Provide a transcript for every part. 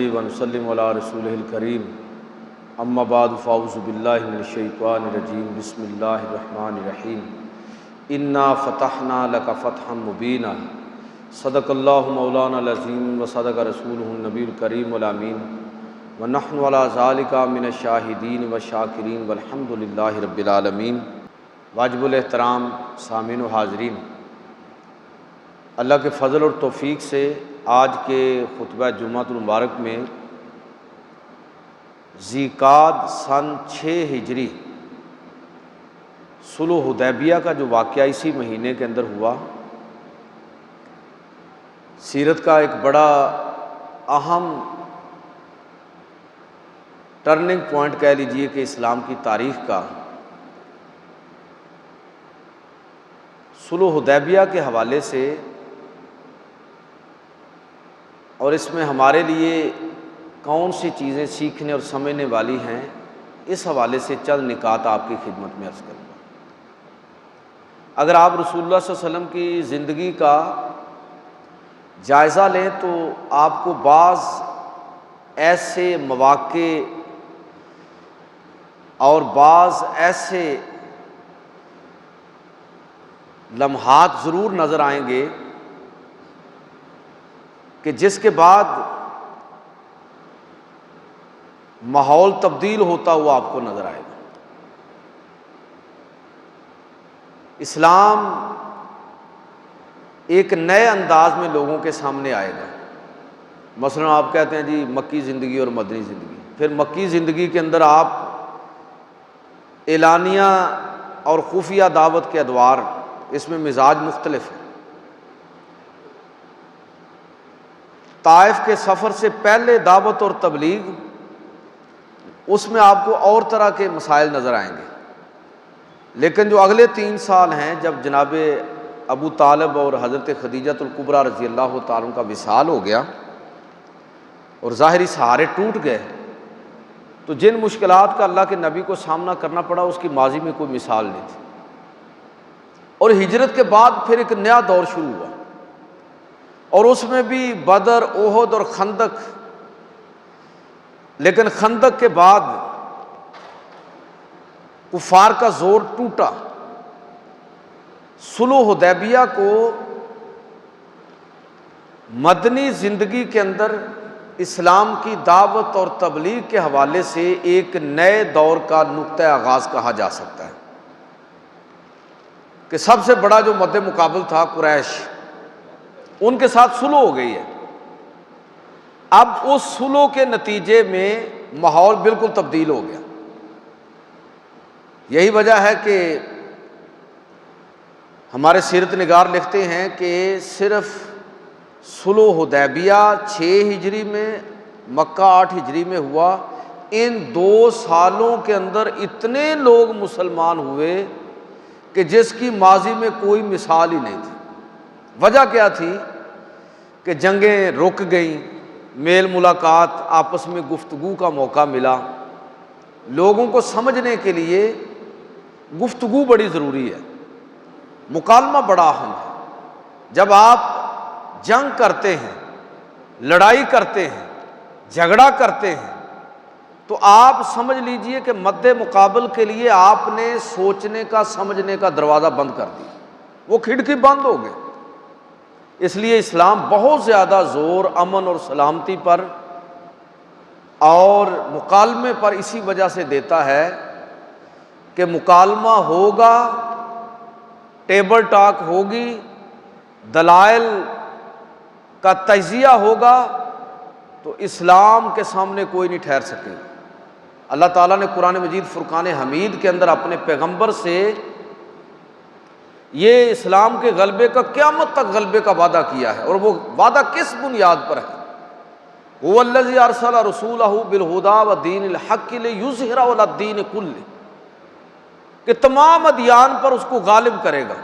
ونسلم علی رسولہ الکریم اما بعد فاعوذ باللہ من الشیطان الرجیم بسم اللہ الرحمن الرحیم انا فتحنا لک فتحا مبینا صدق اللہ مولانا العظیم وصدق رسولہ النبی الکریم الامین ونحن علی ذالک من الشاہدین والشاکرین والحمد للہ رب العالمین۔ واجب الاحترام سامعین و حاضرین، اللہ کے فضل اور توفیق سے آج کے خطبہ جمعۃ المبارک میں ذی-قعد سن 6 ہجری صلح حدیبیہ کا جو واقعہ اسی مہینے کے اندر ہوا، سیرت کا ایک بڑا اہم ٹرننگ پوائنٹ کہہ لیجئے کہ اسلام کی تاریخ کا، صلح حدیبیہ کے حوالے سے، اور اس میں ہمارے لیے کون سی چیزیں سیکھنے اور سمجھنے والی ہیں، اس حوالے سے چند نکات آپ کی خدمت میں عرض کروں گا۔ اگر آپ رسول اللہ صلی اللہ علیہ وسلم کی زندگی کا جائزہ لیں تو آپ کو بعض ایسے مواقع اور بعض ایسے لمحات ضرور نظر آئیں گے کہ جس کے بعد ماحول تبدیل ہوتا ہوا آپ کو نظر آئے گا۔ اسلام ایک نئے انداز میں لوگوں کے سامنے آئے گا۔ مثلا آپ کہتے ہیں جی مکی زندگی اور مدنی زندگی، پھر مکی زندگی کے اندر آپ اعلانیہ اور خفیہ دعوت کے ادوار، اس میں مزاج مختلف ہے۔ طائف کے سفر سے پہلے دعوت اور تبلیغ، اس میں آپ کو اور طرح کے مسائل نظر آئیں گے، لیکن جو اگلے 3 سال ہیں، جب جناب ابو طالب اور حضرت خدیجۃ الکبریٰ رضی اللہ تعالیٰ عنہ کا وصال ہو گیا اور ظاہری سہارے ٹوٹ گئے، تو جن مشکلات کا اللہ کے نبی کو سامنا کرنا پڑا اس کی ماضی میں کوئی مثال نہیں تھی۔ اور ہجرت کے بعد پھر ایک نیا دور شروع ہوا، اور اس میں بھی بدر، احد اور خندق، لیکن خندق کے بعد کفار کا زور ٹوٹا۔ صلح حدیبیہ کو مدنی زندگی کے اندر اسلام کی دعوت اور تبلیغ کے حوالے سے ایک نئے دور کا نقطہ آغاز کہا جا سکتا ہے کہ سب سے بڑا جو مد مقابل تھا قریش، ان کے ساتھ صلح ہو گئی ہے۔ اب اس صلح کے نتیجے میں ماحول بالکل تبدیل ہو گیا۔ یہی وجہ ہے کہ ہمارے سیرت نگار لکھتے ہیں کہ صرف صلح حدیبیہ 6 ہجری میں، مکہ 8 ہجری میں ہوا، ان 2 سالوں کے اندر اتنے لوگ مسلمان ہوئے کہ جس کی ماضی میں کوئی مثال ہی نہیں تھی۔ وجہ کیا تھی کہ جنگیں رک گئیں، میل ملاقات، آپس میں گفتگو کا موقع ملا۔ لوگوں کو سمجھنے کے لیے گفتگو بڑی ضروری ہے، مکالمہ بڑا اہم ہے۔ جب آپ جنگ کرتے ہیں، لڑائی کرتے ہیں، جھگڑا کرتے ہیں، تو آپ سمجھ لیجئے کہ مد مقابل کے لیے آپ نے سوچنے کا، سمجھنے کا دروازہ بند کر دیا، وہ کھڑکی بند ہو گئی۔ اس لیے اسلام بہت زیادہ زور امن اور سلامتی پر اور مکالمے پر اسی وجہ سے دیتا ہے کہ مکالمہ ہوگا، ٹیبل ٹاک ہوگی، دلائل کا تجزیہ ہوگا، تو اسلام کے سامنے کوئی نہیں ٹھہر سکے۔ اللہ تعالیٰ نے قرآن مجید فرقان حمید کے اندر اپنے پیغمبر سے یہ اسلام کے غلبے کا، قیامت تک غلبے کا وعدہ کیا ہے، اور وہ وعدہ کس بنیاد پر ہے؟ هو الذی ارسل رسولہ بالہدی ودین الحق لیظہرہ علی الدین کلہ، کہ تمام ادیان پر اس کو غالب کرے گا،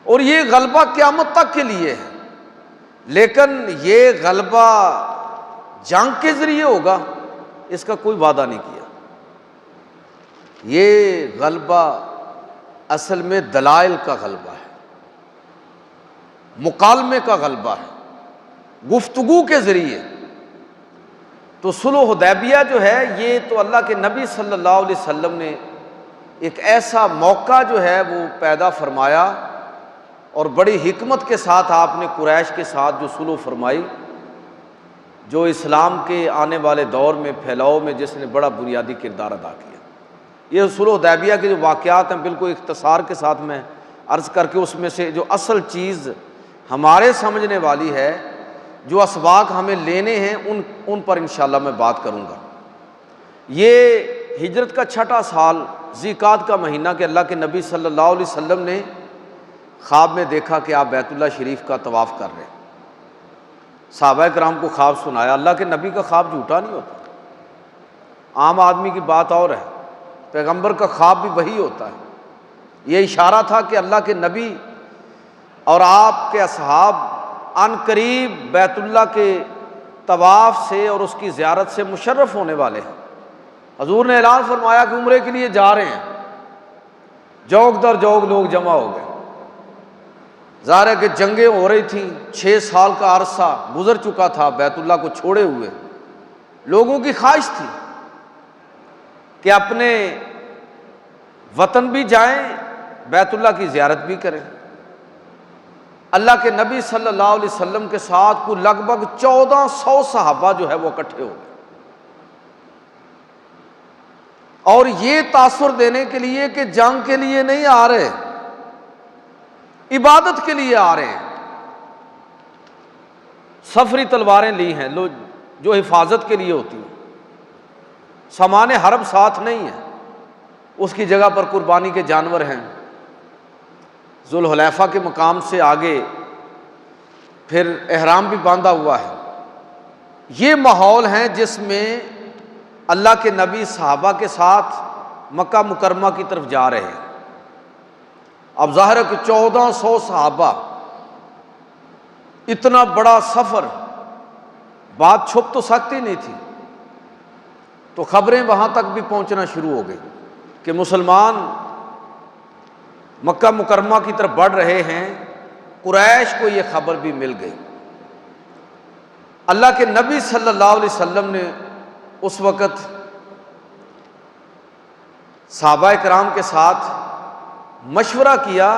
اور یہ غلبہ قیامت تک کے لیے ہے۔ لیکن یہ غلبہ جنگ کے ذریعے ہوگا، اس کا کوئی وعدہ نہیں کیا۔ یہ غلبہ اصل میں دلائل کا غلبہ ہے، مکالمے کا غلبہ ہے، گفتگو کے ذریعے تو صلح حدیبیہ جو ہے یہ تو اللہ کے نبی صلی اللہ علیہ وسلم نے ایک ایسا موقع جو ہے وہ پیدا فرمایا، اور بڑی حکمت کے ساتھ آپ نے قریش کے ساتھ جو صلح فرمائی، جو اسلام کے آنے والے دور میں پھیلاؤ میں جس نے بڑا بنیادی کردار ادا کیا۔ یہ صلح حدیبیہ کے جو واقعات ہیں بالکل اختصار کے ساتھ میں عرض کر کے اس میں سے جو اصل چیز ہمارے سمجھنے والی ہے، جو اسباق ہمیں لینے ہیں ان پر انشاءاللہ میں بات کروں گا۔ یہ ہجرت کا 6واں سال ذی القعدہ کا مہینہ کہ اللہ کے نبی صلی اللہ علیہ وسلم نے خواب میں دیکھا کہ آپ بیت اللہ شریف کا طواف کر رہے ہیں۔ صحابہ کرام کو خواب سنایا۔ اللہ کے نبی کا خواب جھوٹا نہیں ہوتا، عام آدمی کی بات اور ہے، پیغمبر کا خواب بھی وہی ہوتا ہے۔ یہ اشارہ تھا کہ اللہ کے نبی اور آپ کے اصحاب عن قریب بیت اللہ کے طواف سے اور اس کی زیارت سے مشرف ہونے والے ہیں۔ حضور نے اعلان فرمایا کہ عمرے کے لیے جا رہے ہیں، جوگ در جوگ لوگ جمع ہو گئے۔ ظاہر ہے کہ جنگیں ہو رہی تھیں، 6 سال کا عرصہ گزر چکا تھا بیت اللہ کو چھوڑے ہوئے۔ لوگوں کی خواہش تھی کہ اپنے وطن بھی جائیں، بیت اللہ کی زیارت بھی کریں۔ اللہ کے نبی صلی اللہ علیہ وسلم کے ساتھ کوئی لگ بھگ 1400 صحابہ جو ہے وہ اکٹھے ہو گئے، اور یہ تاثر دینے کے لیے کہ جنگ کے لیے نہیں آ رہے، عبادت کے لیے آ رہے ہیں۔ سفری تلواریں لی ہیں جو حفاظت کے لیے ہوتی ہیں، سامان حرب ساتھ نہیں ہے، اس کی جگہ پر قربانی کے جانور ہیں۔ ذوالحلیفہ کے مقام سے آگے پھر احرام بھی باندھا ہوا ہے۔ یہ ماحول ہے جس میں اللہ کے نبی صحابہ کے ساتھ مکہ مکرمہ کی طرف جا رہے ہیں۔ اب ظاہر ہے کہ 1400 صحابہ، اتنا بڑا سفر، بات چھپ تو سکتی نہیں تھی، تو خبریں وہاں تک بھی پہنچنا شروع ہو گئی کہ مسلمان مکہ مکرمہ کی طرف بڑھ رہے ہیں۔ قریش کو یہ خبر بھی مل گئی۔ اللہ کے نبی صلی اللہ علیہ وسلم نے اس وقت صحابہ کرام کے ساتھ مشورہ کیا،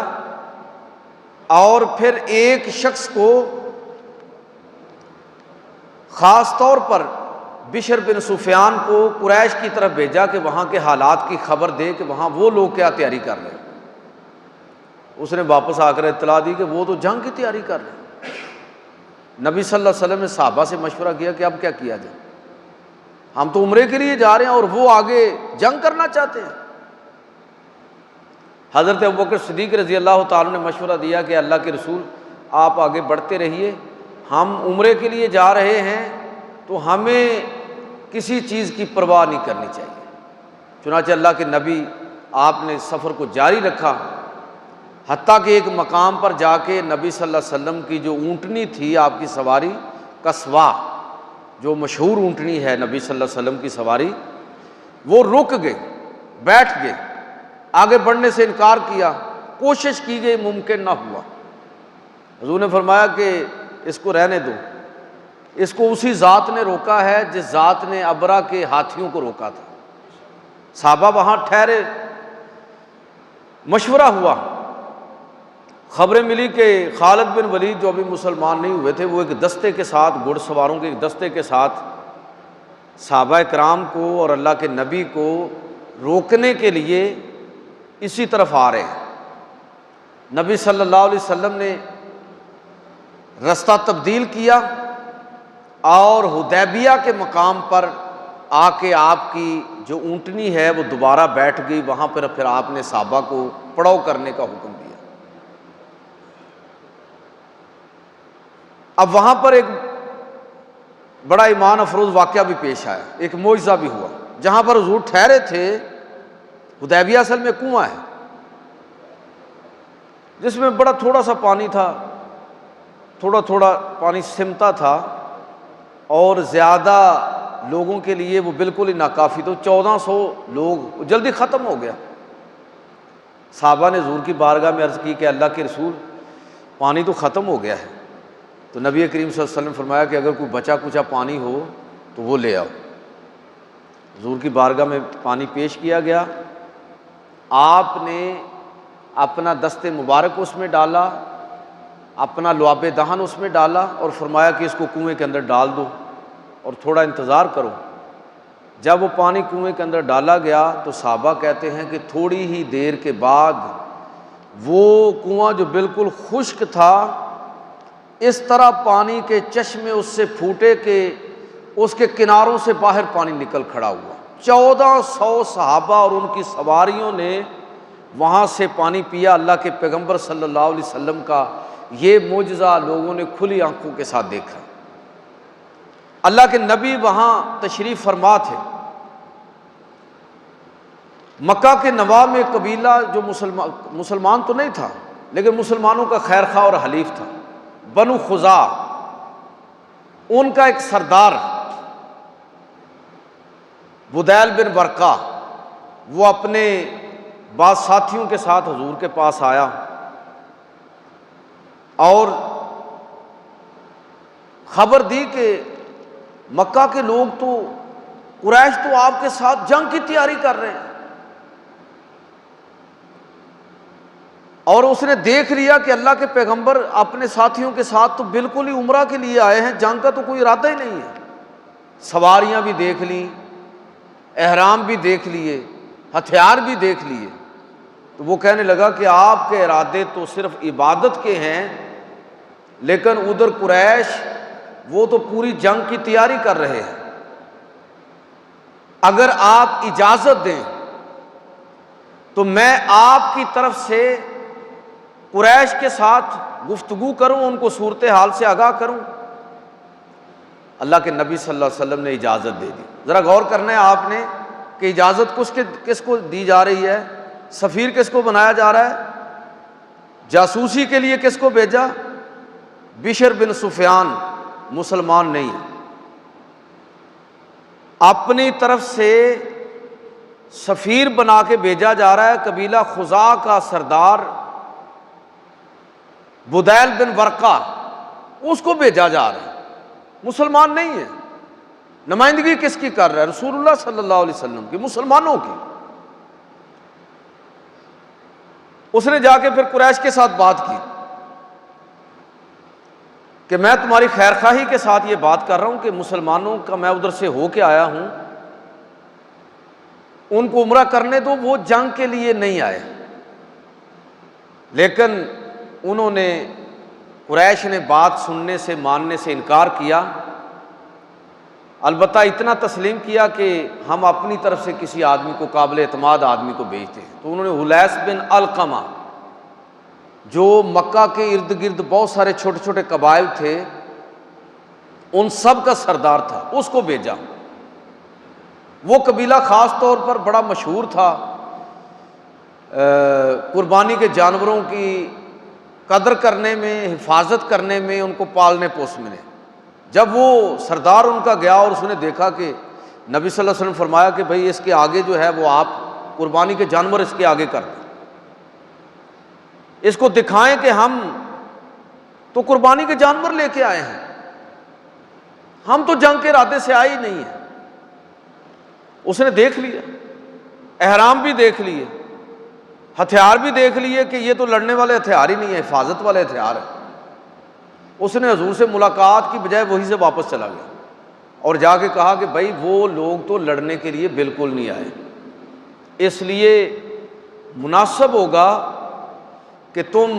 اور پھر ایک شخص کو خاص طور پر بشر بن سفیان کو قریش کی طرف بھیجا کہ وہاں کے حالات کی خبر دے کہ وہاں وہ لوگ کیا تیاری کر رہے ہیں۔ اس نے واپس آ کر اطلاع دی کہ وہ تو جنگ کی تیاری کر رہے ہیں۔ نبی صلی اللہ علیہ وسلم نے صحابہ سے مشورہ کیا کہ اب کیا کیا جائے، ہم تو عمرے کے لیے جا رہے ہیں اور وہ آگے جنگ کرنا چاہتے ہیں۔ حضرت ابوبکر صدیق رضی اللہ تعالیٰ نے مشورہ دیا کہ اللہ کے رسول آپ آگے بڑھتے رہیے، ہم عمرے کے لیے جا رہے ہیں تو ہمیں کسی چیز کی پرواہ نہیں کرنی چاہیے۔ چنانچہ اللہ کے نبی آپ نے سفر کو جاری رکھا، حتیٰ کہ ایک مقام پر جا کے نبی صلی اللہ علیہ وسلم کی جو اونٹنی تھی آپ کی سواری قصوہ، جو مشہور اونٹنی ہے نبی صلی اللہ علیہ وسلم کی سواری، وہ رک گئے، بیٹھ گئے، آگے بڑھنے سے انکار کیا، کوشش کی گئی، ممکن نہ ہوا۔ حضور نے فرمایا کہ اس کو رہنے دو، اس کو اسی ذات نے روکا ہے جس ذات نے ابرا کے ہاتھیوں کو روکا تھا۔ صحابہ وہاں ٹھہرے، مشورہ ہوا، خبریں ملی کہ خالد بن ولید جو ابھی مسلمان نہیں ہوئے تھے، وہ ایک دستے کے ساتھ، گھڑ سواروں کے ایک دستے کے ساتھ صحابہ کرام کو اور اللہ کے نبی کو روکنے کے لیے اسی طرف آ رہے ہیں۔ نبی صلی اللہ علیہ وسلم نے رستہ تبدیل کیا اور حدیبیہ کے مقام پر آ کے آپ کی جو اونٹنی ہے وہ دوبارہ بیٹھ گئی، وہاں پر پھر آپ نے صحابہ کو پڑاؤ کرنے کا حکم دیا۔ اب وہاں پر ایک بڑا ایمان افروز واقعہ بھی پیش آیا، ایک معجزہ بھی ہوا۔ جہاں پر حضور ٹھہرے تھے، حدیبیہ اصل میں کنواں ہے جس میں بڑا تھوڑا سا پانی تھا، تھوڑا تھوڑا پانی سمتا تھا، اور زیادہ لوگوں کے لیے وہ بالکل ہی ناکافی، تو 1400 لوگ، جلدی ختم ہو گیا۔ صحابہ نے حضور کی بارگاہ میں عرض کی کہ اللہ کے رسول پانی تو ختم ہو گیا ہے۔ تو نبی کریم صلی اللہ علیہ وسلم نے فرمایا کہ اگر کوئی بچا کچا پانی ہو تو وہ لے آؤ۔ حضور کی بارگاہ میں پانی پیش کیا گیا، آپ نے اپنا دست مبارک اس میں ڈالا، اپنا لعاب دہن اس میں ڈالا اور فرمایا کہ اس کو کنویں کے اندر ڈال دو اور تھوڑا انتظار کرو۔ جب وہ پانی کنویں کے اندر ڈالا گیا تو صحابہ کہتے ہیں کہ تھوڑی ہی دیر کے بعد وہ کنواں جو بالکل خشک تھا، اس طرح پانی کے چشمے اس سے پھوٹے کہ اس کے کناروں سے باہر پانی نکل کھڑا ہوا۔ 1400 صحابہ اور ان کی سواریوں نے وہاں سے پانی پیا۔ اللہ کے پیغمبر صلی اللہ علیہ وسلم کا یہ معجزہ لوگوں نے کھلی آنکھوں کے ساتھ دیکھا۔ اللہ کے نبی وہاں تشریف فرما تھے۔ مکہ کے نواح میں قبیلہ جو مسلمان تو نہیں تھا لیکن مسلمانوں کا خیر خواہ اور حلیف تھا، بنو خزاع، ان کا ایک سردار بدیل بن ورقہ، وہ اپنے بعض ساتھیوں کے ساتھ حضور کے پاس آیا اور خبر دی کہ مکہ کے لوگ تو، قریش تو آپ کے ساتھ جنگ کی تیاری کر رہے ہیں، اور اس نے دیکھ لیا کہ اللہ کے پیغمبر اپنے ساتھیوں کے ساتھ تو بالکل ہی عمرہ کے لیے آئے ہیں، جنگ کا تو کوئی ارادہ ہی نہیں ہے۔ سواریاں بھی دیکھ لیں، احرام بھی دیکھ لیے، ہتھیار بھی دیکھ لیے، تو وہ کہنے لگا کہ آپ کے ارادے تو صرف عبادت کے ہیں، لیکن ادھر قریش وہ تو پوری جنگ کی تیاری کر رہے ہیں، اگر آپ اجازت دیں تو میں آپ کی طرف سے قریش کے ساتھ گفتگو کروں، ان کو صورتحال سے آگاہ کروں۔ اللہ کے نبی صلی اللہ علیہ وسلم نے اجازت دے دی۔ ذرا غور کرنا ہے آپ نے کہ اجازت کس کو دی جا رہی ہے، سفیر کس کو بنایا جا رہا ہے، جاسوسی کے لیے کس کو بھیجا؟ بشر بن سفیان، مسلمان نہیں، اپنی طرف سے سفیر بنا کے بھیجا جا رہا ہے۔ قبیلہ خزاع کا سردار بدیل بن ورقہ، اس کو بھیجا جا رہا ہے، مسلمان نہیں ہے۔ نمائندگی کس کی کر رہا ہے؟ رسول اللہ صلی اللہ علیہ وسلم کی، مسلمانوں کی۔ اس نے جا کے پھر قریش کے ساتھ بات کی کہ میں تمہاری خیر خواہی کے ساتھ یہ بات کر رہا ہوں کہ مسلمانوں کا میں ادھر سے ہو کے آیا ہوں، ان کو عمرہ کرنے دو، وہ جنگ کے لیے نہیں آئے۔ لیکن انہوں نے، قریش نے بات سننے سے، ماننے سے انکار کیا، البتہ اتنا تسلیم کیا کہ ہم اپنی طرف سے کسی آدمی کو، قابل اعتماد آدمی کو بھیجتے ہیں۔ تو انہوں نے حلیس بن علقمہ، جو مکہ کے ارد گرد بہت سارے چھوٹے چھوٹے قبائل تھے، ان سب کا سردار تھا، اس کو بھیجا۔ وہ قبیلہ خاص طور پر بڑا مشہور تھا قربانی کے جانوروں کی قدر کرنے میں، حفاظت کرنے میں، ان کو پالنے پوسنے میں۔ جب وہ سردار ان کا گیا اور اس نے دیکھا کہ نبی صلی اللہ علیہ وسلم فرمایا کہ بھئی اس کے آگے جو ہے وہ آپ قربانی کے جانور اس کے آگے کر دیں، اس کو دکھائیں کہ ہم تو قربانی کے جانور لے کے آئے ہیں، ہم تو جنگ کے ارادے سے آئے ہی نہیں ہیں۔ اس نے دیکھ لیا، احرام بھی دیکھ لیے، ہتھیار بھی دیکھ لیے کہ یہ تو لڑنے والے ہتھیار ہی نہیں ہے، حفاظت والے ہتھیار ہیں۔ اس نے حضور سے ملاقات کی بجائے وہیں سے واپس چلا گیا اور جا کے کہا کہ بھائی وہ لوگ تو لڑنے کے لیے بالکل نہیں آئے، اس لیے مناسب ہوگا کہ تم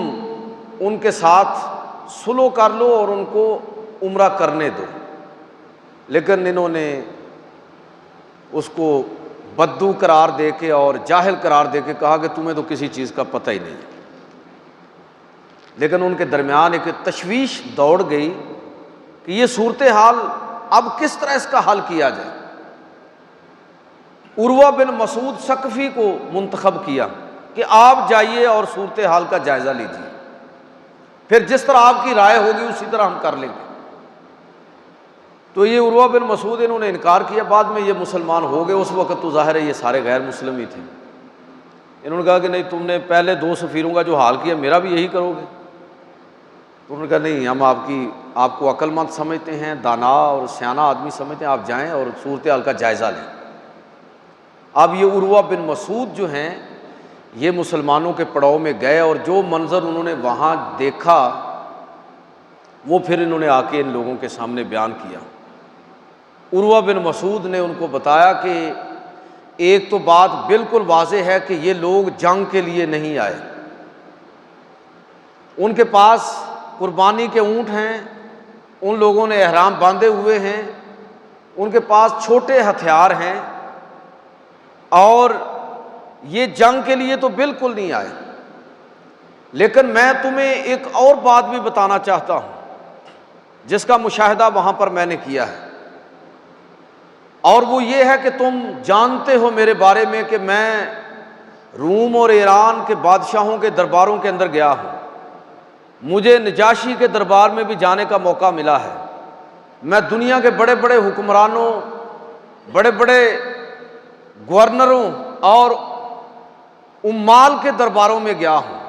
ان کے ساتھ صلح کر لو اور ان کو عمرہ کرنے دو۔ لیکن انہوں نے اس کو بدو قرار دے کے اور جاہل قرار دے کے کہا کہ تمہیں تو کسی چیز کا پتہ ہی نہیں ہے۔ لیکن ان کے درمیان ایک تشویش دوڑ گئی کہ یہ صورتحال اب کس طرح اس کا حل کیا جائے۔ عروہ بن مسعود ثقفی کو منتخب کیا کہ آپ جائیے اور صورتحال کا جائزہ لیجیے، پھر جس طرح آپ کی رائے ہوگی اسی طرح ہم کر لیں گے۔ تو یہ عروہ بن مسعود، انہوں نے انکار کیا، بعد میں یہ مسلمان ہو گئے۔ اس وقت تو ظاہر ہے یہ سارے غیر مسلم ہی تھے۔ انہوں نے کہا کہ نہیں، تم نے پہلے 2 سفیروں کا جو حال کیا میرا بھی یہی کرو گے۔ تو انہوں نے کہا نہیں، ہم آپ کو عقل مند سمجھتے ہیں، دانا اور سیانہ آدمی سمجھتے ہیں، آپ جائیں اور صورتحال کا جائزہ لیں۔ اب یہ عروہ بن مسعود جو ہیں یہ مسلمانوں کے پڑاؤ میں گئے، اور جو منظر انہوں نے وہاں دیکھا وہ پھر انہوں نے آ کے ان لوگوں کے سامنے بیان کیا۔ عروہ بن مسعود نے ان کو بتایا کہ ایک تو بات بالکل واضح ہے کہ یہ لوگ جنگ کے لیے نہیں آئے، ان کے پاس قربانی کے اونٹ ہیں، ان لوگوں نے احرام باندھے ہوئے ہیں، ان کے پاس چھوٹے ہتھیار ہیں، اور یہ جنگ کے لیے تو بالکل نہیں آئے۔ لیکن میں تمہیں ایک اور بات بھی بتانا چاہتا ہوں جس کا مشاہدہ وہاں پر میں نے کیا ہے، اور وہ یہ ہے کہ تم جانتے ہو میرے بارے میں کہ میں روم اور ایران کے بادشاہوں کے درباروں کے اندر گیا ہوں، مجھے نجاشی کے دربار میں بھی جانے کا موقع ملا ہے، میں دنیا کے بڑے بڑے حکمرانوں، بڑے بڑے گورنروں اور امال کے درباروں میں گیا ہوں،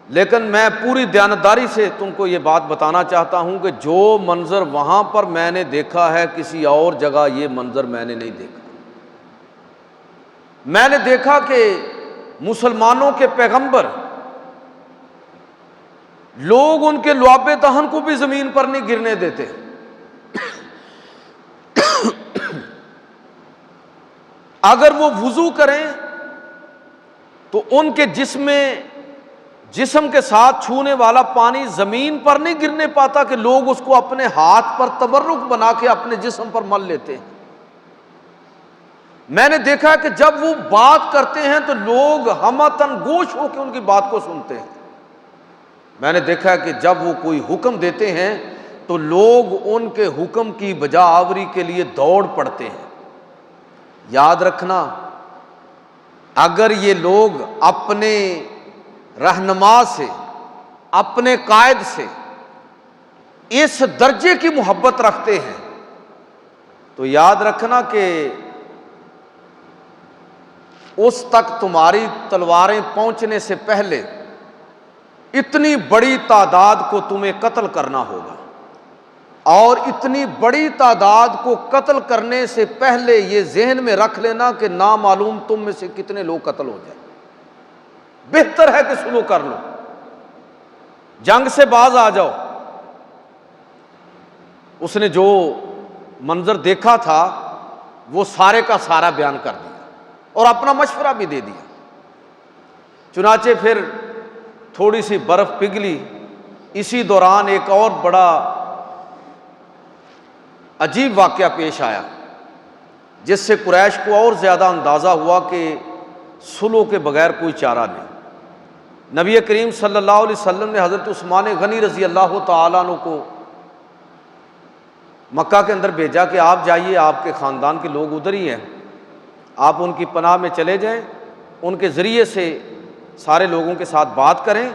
لیکن میں پوری دیانتداری سے تم کو یہ بات بتانا چاہتا ہوں کہ جو منظر وہاں پر میں نے دیکھا ہے کسی اور جگہ یہ منظر میں نے نہیں دیکھا۔ میں نے دیکھا کہ مسلمانوں کے پیغمبر لوگ ان کے لعاب دہن کو بھی زمین پر نہیں گرنے دیتے، اگر وہ وضو کریں تو ان کے جسم کے ساتھ چھونے والا پانی زمین پر نہیں گرنے پاتا کہ لوگ اس کو اپنے ہاتھ پر تبرک بنا کے اپنے جسم پر مل لیتے ہیں۔ میں نے دیکھا کہ جب وہ بات کرتے ہیں تو لوگ ہمتن گوش ہو کے ان کی بات کو سنتے ہیں۔ میں نے دیکھا کہ جب وہ کوئی حکم دیتے ہیں تو لوگ ان کے حکم کی بجا آوری کے لیے دوڑ پڑتے ہیں۔ یاد رکھنا، اگر یہ لوگ اپنے رہنما سے، اپنے قائد سے اس درجے کی محبت رکھتے ہیں تو یاد رکھنا کہ اس تک تمہاری تلواریں پہنچنے سے پہلے اتنی بڑی تعداد کو تمہیں قتل کرنا ہوگا، اور اتنی بڑی تعداد کو قتل کرنے سے پہلے یہ ذہن میں رکھ لینا کہ نامعلوم تم میں سے کتنے لوگ قتل ہو جائیں، بہتر ہے کہ سلو کر لو، جنگ سے باز آ جاؤ۔ اس نے جو منظر دیکھا تھا وہ سارے کا سارا بیان کر دیا اور اپنا مشورہ بھی دے دیا۔ چنانچہ پھر تھوڑی سی برف پگھلی، اسی دوران ایک اور بڑا عجیب واقعہ پیش آیا جس سے قریش کو اور زیادہ اندازہ ہوا کہ صلح کے بغیر کوئی چارہ نہیں۔ نبی کریم صلی اللہ علیہ وسلم نے حضرت عثمان غنی رضی اللہ تعالیٰ عنہ کو مکہ کے اندر بھیجا کہ آپ جائیے، آپ کے خاندان کے لوگ ادھر ہی ہیں، آپ ان کی پناہ میں چلے جائیں، ان کے ذریعے سے سارے لوگوں کے ساتھ بات کریں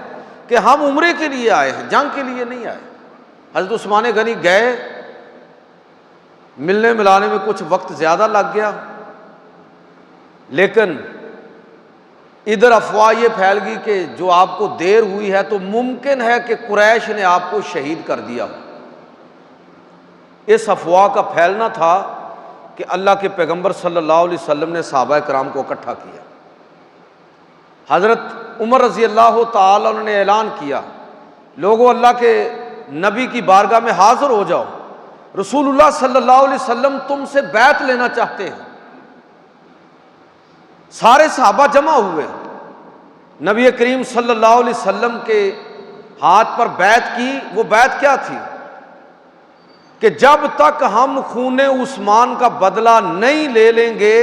کہ ہم عمرے کے لیے آئے ہیں، جنگ کے لیے نہیں آئے۔ حضرت عثمان غنی گئے، ملنے ملانے میں کچھ وقت زیادہ لگ گیا، لیکن ادھر افواہ یہ پھیل گئی کہ جو آپ کو دیر ہوئی ہے تو ممکن ہے کہ قریش نے آپ کو شہید کر دیا ہو۔ اس افواہ کا پھیلنا تھا کہ اللہ کے پیغمبر صلی اللہ علیہ وسلم نے صحابہ کرام کو اکٹھا کیا۔ حضرت عمر رضی اللہ تعالی عنہ نے اعلان کیا، لوگوں اللہ کے نبی کی بارگاہ میں حاضر ہو جاؤ، رسول اللہ صلی اللہ علیہ وسلم تم سے بیعت لینا چاہتے ہیں۔ سارے صحابہ جمع ہوئے، نبی کریم صلی اللہ علیہ وسلم کے ہاتھ پر بیعت کی۔ وہ بیعت کیا تھی کہ جب تک ہم خون عثمان کا بدلہ نہیں لے لیں گے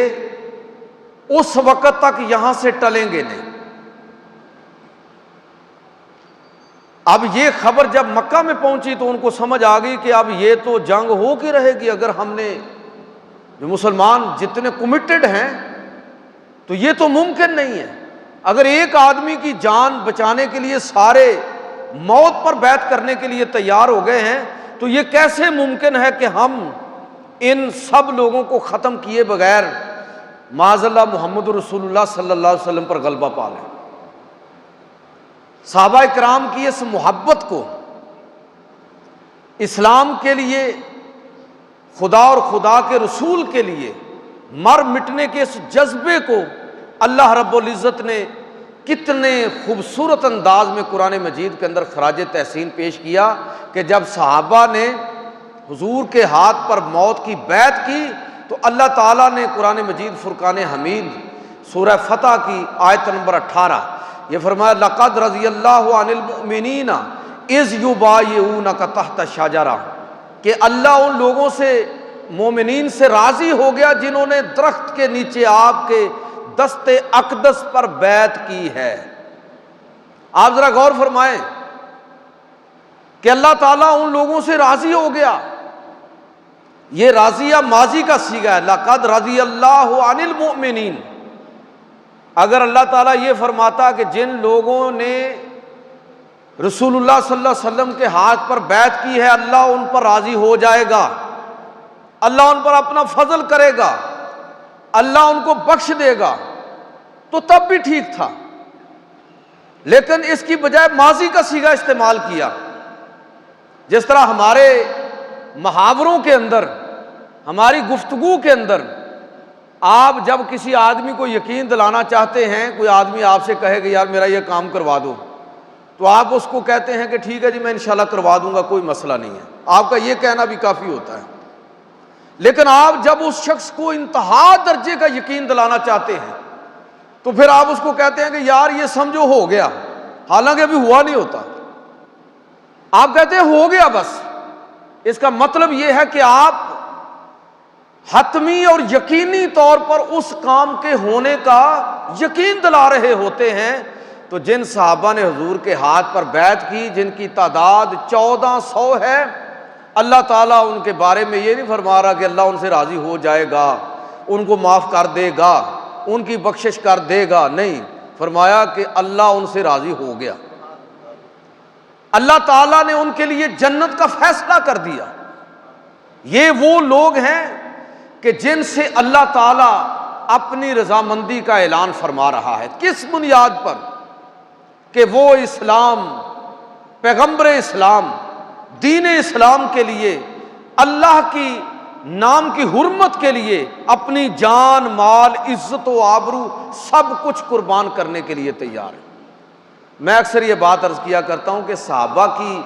اس وقت تک یہاں سے ٹلیں گے نہیں۔ اب یہ خبر جب مکہ میں پہنچی تو ان کو سمجھ آ گئی کہ اب یہ تو جنگ ہو کے رہے گی، اگر ہم نے جو مسلمان جتنے کمیٹڈ ہیں تو یہ تو ممکن نہیں ہے۔ اگر ایک آدمی کی جان بچانے کے لیے سارے موت پر بیعت کرنے کے لیے تیار ہو گئے ہیں تو یہ کیسے ممکن ہے کہ ہم ان سب لوگوں کو ختم کیے بغیر معاذ اللہ محمد رسول اللہ صلی اللہ علیہ وسلم پر غلبہ پا لیں۔ صحابہ کرام کی اس محبت کو اسلام کے لیے، خدا اور خدا کے رسول کے لیے مر مٹنے کے اس جذبے کو اللہ رب العزت نے کتنے خوبصورت انداز میں قرآن مجید کے اندر خراج تحسین پیش کیا کہ جب صحابہ نے حضور کے ہاتھ پر موت کی بیعت کی تو اللہ تعالیٰ نے قرآن مجید فرقان حمید سورہ فتح کی آیت نمبر 18 یہ فرمایا لقد رضی اللہ عن المؤمنین اذ یبایعونک تحت الشجرہ، کہ اللہ ان لوگوں سے، مومنین سے راضی ہو گیا جنہوں نے درخت کے نیچے آپ کے دست اقدس پر بیعت کی ہے۔ آپ ذرا غور فرمائیں کہ اللہ تعالیٰ ان لوگوں سے راضی ہو گیا، یہ راضیہ ماضی کا صیغہ ہے، لقد رضی اللہ عن المؤمنین۔ اگر اللہ تعالیٰ یہ فرماتا کہ جن لوگوں نے رسول اللہ صلی اللہ علیہ وسلم کے ہاتھ پر بیعت کی ہے اللہ ان پر راضی ہو جائے گا، اللہ ان پر اپنا فضل کرے گا، اللہ ان کو بخش دے گا، تو تب بھی ٹھیک تھا، لیکن اس کی بجائے ماضی کا صیغہ استعمال کیا۔ جس طرح ہمارے محاوروں کے اندر، ہماری گفتگو کے اندر، آپ جب کسی آدمی کو یقین دلانا چاہتے ہیں، کوئی آدمی آپ سے کہے کہ یار میرا یہ کام کروا دو، تو آپ اس کو کہتے ہیں کہ ٹھیک ہے جی میں انشاءاللہ کروا دوں گا، کوئی مسئلہ نہیں ہے، آپ کا یہ کہنا بھی کافی ہوتا ہے۔ لیکن آپ جب اس شخص کو انتہا درجے کا یقین دلانا چاہتے ہیں تو پھر آپ اس کو کہتے ہیں کہ یار یہ سمجھو ہو گیا، حالانکہ ابھی ہوا نہیں ہوتا، آپ کہتے ہیں ہو گیا بس۔ اس کا مطلب یہ ہے کہ آپ حتمی اور یقینی طور پر اس کام کے ہونے کا یقین دلا رہے ہوتے ہیں۔ تو جن صحابہ نے حضور کے ہاتھ پر بیعت کی، جن کی تعداد 1400 ہے، اللہ تعالیٰ ان کے بارے میں یہ نہیں فرما رہا کہ اللہ ان سے راضی ہو جائے گا، ان کو معاف کر دے گا، ان کی بخشش کر دے گا، نہیں، فرمایا کہ اللہ ان سے راضی ہو گیا، اللہ تعالیٰ نے ان کے لیے جنت کا فیصلہ کر دیا۔ یہ وہ لوگ ہیں کہ جن سے اللہ تعالیٰ اپنی رضامندی کا اعلان فرما رہا ہے۔ کس بنیاد پر؟ کہ وہ اسلام، پیغمبر اسلام، دین اسلام کے لیے، اللہ کی نام کی حرمت کے لیے اپنی جان، مال، عزت و آبرو سب کچھ قربان کرنے کے لیے تیار ہے۔ میں اکثر یہ بات عرض کیا کرتا ہوں کہ صحابہ کی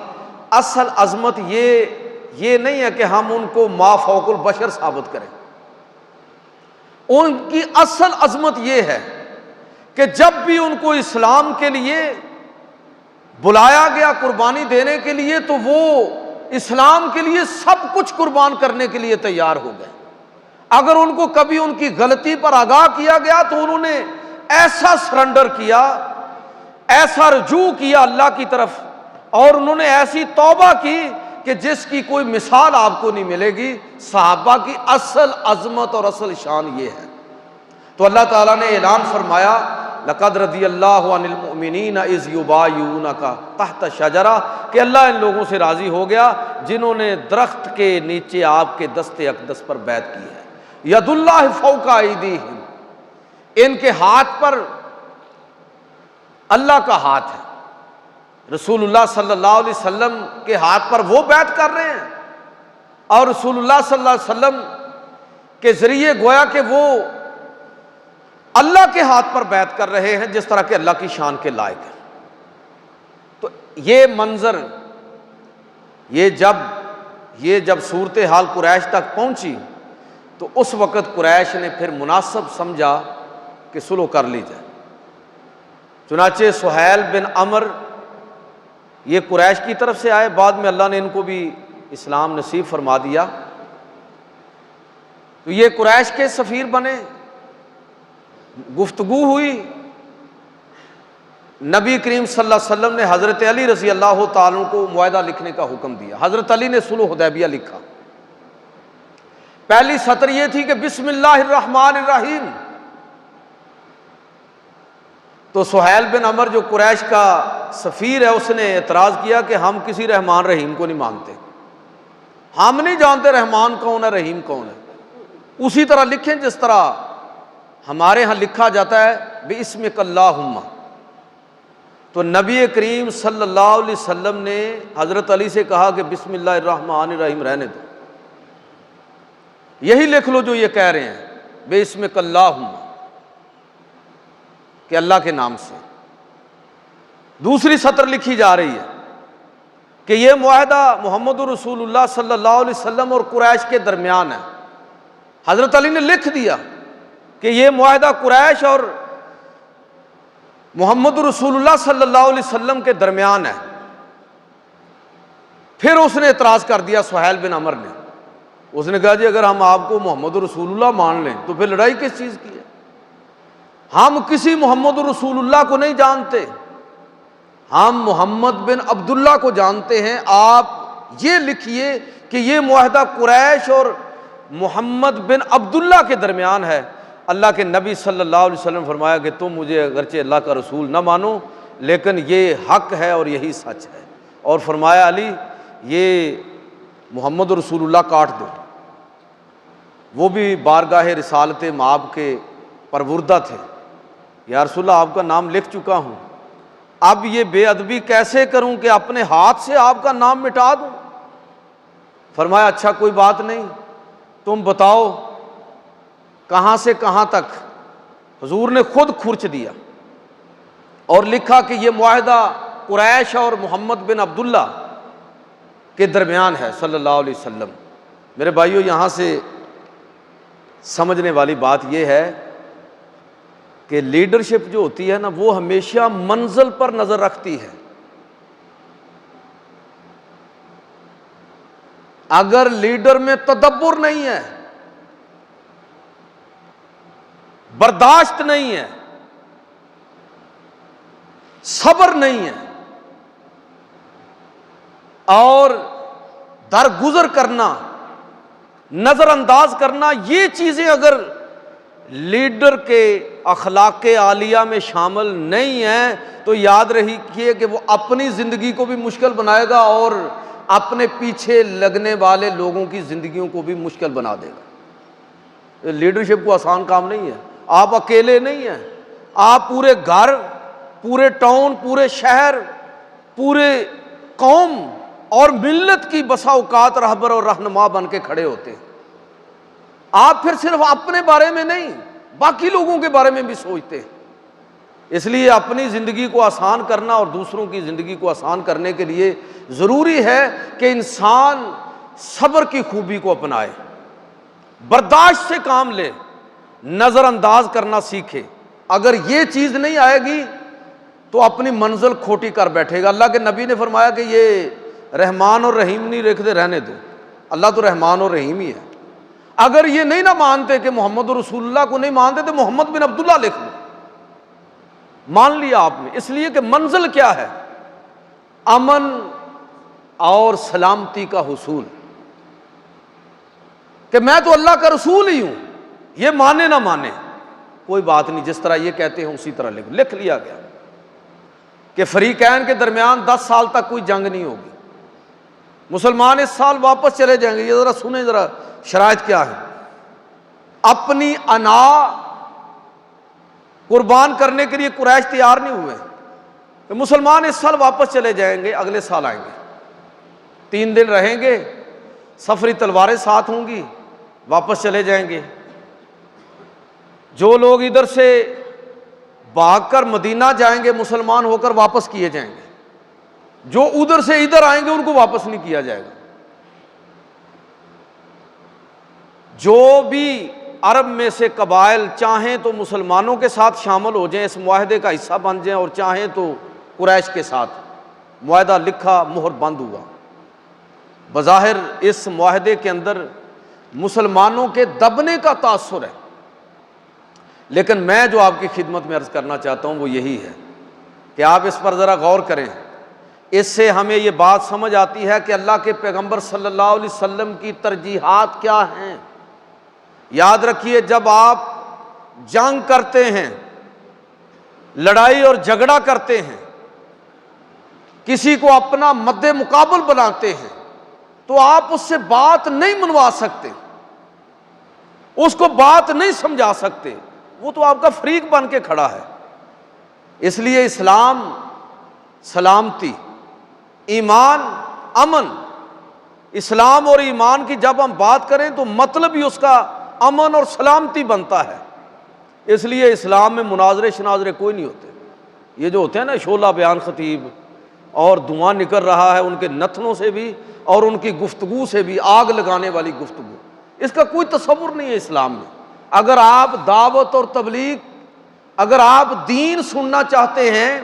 اصل عظمت یہ نہیں ہے کہ ہم ان کو ما فوق البشر ثابت کریں، ان کی اصل عظمت یہ ہے کہ جب بھی ان کو اسلام کے لیے بلایا گیا قربانی دینے کے لیے تو وہ اسلام کے لیے سب کچھ قربان کرنے کے لیے تیار ہو گئے۔ اگر ان کو کبھی ان کی غلطی پر آگاہ کیا گیا تو انہوں نے ایسا سرنڈر کیا، ایسا رجوع کیا اللہ کی طرف، اور انہوں نے ایسی توبہ کی کہ جس کی کوئی مثال آپ کو نہیں ملے گی۔ صحابہ کی اصل عظمت اور اصل شان یہ ہے۔ تو اللہ تعالیٰ نے اعلان فرمایا لقد رضی اللہ عن المؤمنین اذ یبایعونک تحت الشجرہ، کہ اللہ ان لوگوں سے راضی ہو گیا جنہوں نے درخت کے نیچے آپ کے دست اقدس پر بیعت کی ہے۔ ید اللہ فوق ایدیہم، ان کے ہاتھ پر اللہ کا ہاتھ ہے۔ رسول اللہ صلی اللہ علیہ وسلم کے ہاتھ پر وہ بیعت کر رہے ہیں، اور رسول اللہ صلی اللہ علیہ وسلم کے ذریعے گویا کہ وہ اللہ کے ہاتھ پر بیعت کر رہے ہیں جس طرح کہ اللہ کی شان کے لائق ہے۔ تو یہ منظر، یہ جب صورتحال قریش تک پہنچی تو اس وقت قریش نے پھر مناسب سمجھا کہ صلح کر لی جائے۔ چنانچہ سہیل بن عمر یہ قریش کی طرف سے آئے، بعد میں اللہ نے ان کو بھی اسلام نصیب فرما دیا، تو یہ قریش کے سفیر بنے، گفتگو ہوئی، نبی کریم صلی اللہ علیہ وسلم نے حضرت علی رضی اللہ تعالیٰ کو معاہدہ لکھنے کا حکم دیا۔ حضرت علی نے صلح حدیبیہ لکھا۔ پہلی سطر یہ تھی کہ بسم اللہ الرحمن الرحیم۔ تو سہیل بن عمر جو قریش کا سفیر ہے اس نے اعتراض کیا کہ ہم کسی رحمان رحیم کو نہیں مانتے، ہم نہیں جانتے رحمان کون ہے رحیم کون ہے، اسی طرح لکھیں جس طرح ہمارے ہاں لکھا جاتا ہے بِاسْمِكَ اللہم۔ تو نبی کریم صلی اللہ علیہ وسلم نے حضرت علی سے کہا کہ بسم اللہ الرحمن الرحیم رہنے دو، یہی لکھ لو جو یہ کہہ رہے ہیں، بے اسمک اللہم، کہ اللہ کے نام سے۔ دوسری سطر لکھی جا رہی ہے کہ یہ معاہدہ محمد رسول اللہ صلی اللہ علیہ وسلم اور قریش کے درمیان ہے۔ حضرت علی نے لکھ دیا کہ یہ معاہدہ قریش اور محمد رسول اللہ صلی اللہ علیہ وسلم کے درمیان ہے۔ پھر اس نے اعتراض کر دیا سہیل بن عمر نے، اس نے کہا جی اگر ہم آپ کو محمد رسول اللہ مان لیں تو پھر لڑائی کس چیز کی ہے؟ ہم کسی محمد رسول اللہ کو نہیں جانتے، ہم محمد بن عبداللہ کو جانتے ہیں۔ آپ یہ لکھیے کہ یہ معاہدہ قریش اور محمد بن عبداللہ کے درمیان ہے۔ اللہ کے نبی صلی اللہ علیہ وسلم فرمایا کہ تم مجھے اگرچہ اللہ کا رسول نہ مانو لیکن یہ حق ہے اور یہی سچ ہے، اور فرمایا علی یہ محمد رسول اللہ کاٹ دو۔ وہ بھی بارگاہ رسالت مآب کے پروردہ تھے، یا رسول اللہ آپ کا نام لکھ چکا ہوں، اب یہ بے ادبی کیسے کروں کہ اپنے ہاتھ سے آپ کا نام مٹا دوں؟ فرمایا اچھا کوئی بات نہیں، تم بتاؤ کہاں سے کہاں تک؟ حضور نے خود کھرچ دیا اور لکھا کہ یہ معاہدہ قریش اور محمد بن عبداللہ کے درمیان ہے صلی اللہ علیہ وسلم۔ میرے بھائیو یہاں سے سمجھنے والی بات یہ ہے کہ لیڈرشپ جو ہوتی ہے نا وہ ہمیشہ منزل پر نظر رکھتی ہے۔ اگر لیڈر میں تدبر نہیں ہے، برداشت نہیں ہے، صبر نہیں ہے اور درگزر کرنا، نظر انداز کرنا، یہ چیزیں اگر لیڈر کے اخلاق عالیہ میں شامل نہیں ہیں تو یاد رکھیے کہ وہ اپنی زندگی کو بھی مشکل بنائے گا اور اپنے پیچھے لگنے والے لوگوں کی زندگیوں کو بھی مشکل بنا دے گا۔ لیڈرشپ کو آسان کام نہیں ہے، آپ اکیلے نہیں ہیں، آپ پورے گھر، پورے ٹاؤن، پورے شہر، پورے قوم اور ملت کی بسا اوقات رہبر اور رہنما بن کے کھڑے ہوتے ہیں۔ آپ پھر صرف اپنے بارے میں نہیں باقی لوگوں کے بارے میں بھی سوچتے ہیں۔ اس لیے اپنی زندگی کو آسان کرنا اور دوسروں کی زندگی کو آسان کرنے کے لیے ضروری ہے کہ انسان صبر کی خوبی کو اپنائے، برداشت سے کام لے، نظر انداز کرنا سیکھے۔ اگر یہ چیز نہیں آئے گی تو اپنی منزل کھوٹی کر بیٹھے گا۔ اللہ کے نبی نے فرمایا کہ یہ رحمان اور رحیم نہیں لکھتے، رہنے دو، اللہ تو رحمان اور رحیم ہی ہے۔ اگر یہ نہیں نہ مانتے کہ محمد رسول اللہ کو نہیں مانتے تو محمد بن عبداللہ لکھ لو، مان لیا آپ نے۔ اس لیے کہ منزل کیا ہے؟ امن اور سلامتی کا حصول، کہ میں تو اللہ کا رسول ہی ہوں، یہ مانے نہ مانے کوئی بات نہیں، جس طرح یہ کہتے ہیں اسی طرح لکھ لیا گیا کہ فریقین کے درمیان 10 سال تک کوئی جنگ نہیں ہوگی، مسلمان اس سال واپس چلے جائیں گے۔ یہ ذرا سنیں ذرا شرائط کیا ہے۔ اپنی انا قربان کرنے کے لیے قریش تیار نہیں ہوئے کہ مسلمان اس سال واپس چلے جائیں گے، اگلے سال آئیں گے، 3 دن رہیں گے، سفری تلواریں ساتھ ہوں گی، واپس چلے جائیں گے۔ جو لوگ ادھر سے بھاگ کر مدینہ جائیں گے مسلمان ہو کر واپس کیے جائیں گے، جو ادھر سے ادھر آئیں گے ان کو واپس نہیں کیا جائے گا۔ جو بھی عرب میں سے قبائل چاہیں تو مسلمانوں کے ساتھ شامل ہو جائیں، اس معاہدے کا حصہ بن جائیں، اور چاہیں تو قریش کے ساتھ۔ معاہدہ لکھا، مہر بند ہوا۔ بظاہر اس معاہدے کے اندر مسلمانوں کے دبنے کا تاثر ہے، لیکن میں جو آپ کی خدمت میں عرض کرنا چاہتا ہوں وہ یہی ہے کہ آپ اس پر ذرا غور کریں۔ اس سے ہمیں یہ بات سمجھ آتی ہے کہ اللہ کے پیغمبر صلی اللہ علیہ وسلم کی ترجیحات کیا ہیں۔ یاد رکھیے جب آپ جنگ کرتے ہیں، لڑائی اور جھگڑا کرتے ہیں، کسی کو اپنا مد مقابل بناتے ہیں تو آپ اس سے بات نہیں منوا سکتے، اس کو بات نہیں سمجھا سکتے، وہ تو آپ کا فریق بن کے کھڑا ہے۔ اس لیے اسلام سلامتی، ایمان، امن۔ اسلام اور ایمان کی جب ہم بات کریں تو مطلب ہی اس کا امن اور سلامتی بنتا ہے۔ اس لیے اسلام میں مناظرے شناظرے کوئی نہیں ہوتے۔ یہ جو ہوتے ہیں نا شعلہ بیان خطیب، اور دھواں نکل رہا ہے ان کے نتنوں سے بھی اور ان کی گفتگو سے بھی، آگ لگانے والی گفتگو، اس کا کوئی تصور نہیں ہے اسلام میں۔ اگر آپ دعوت اور تبلیغ، اگر آپ دین سننا چاہتے ہیں،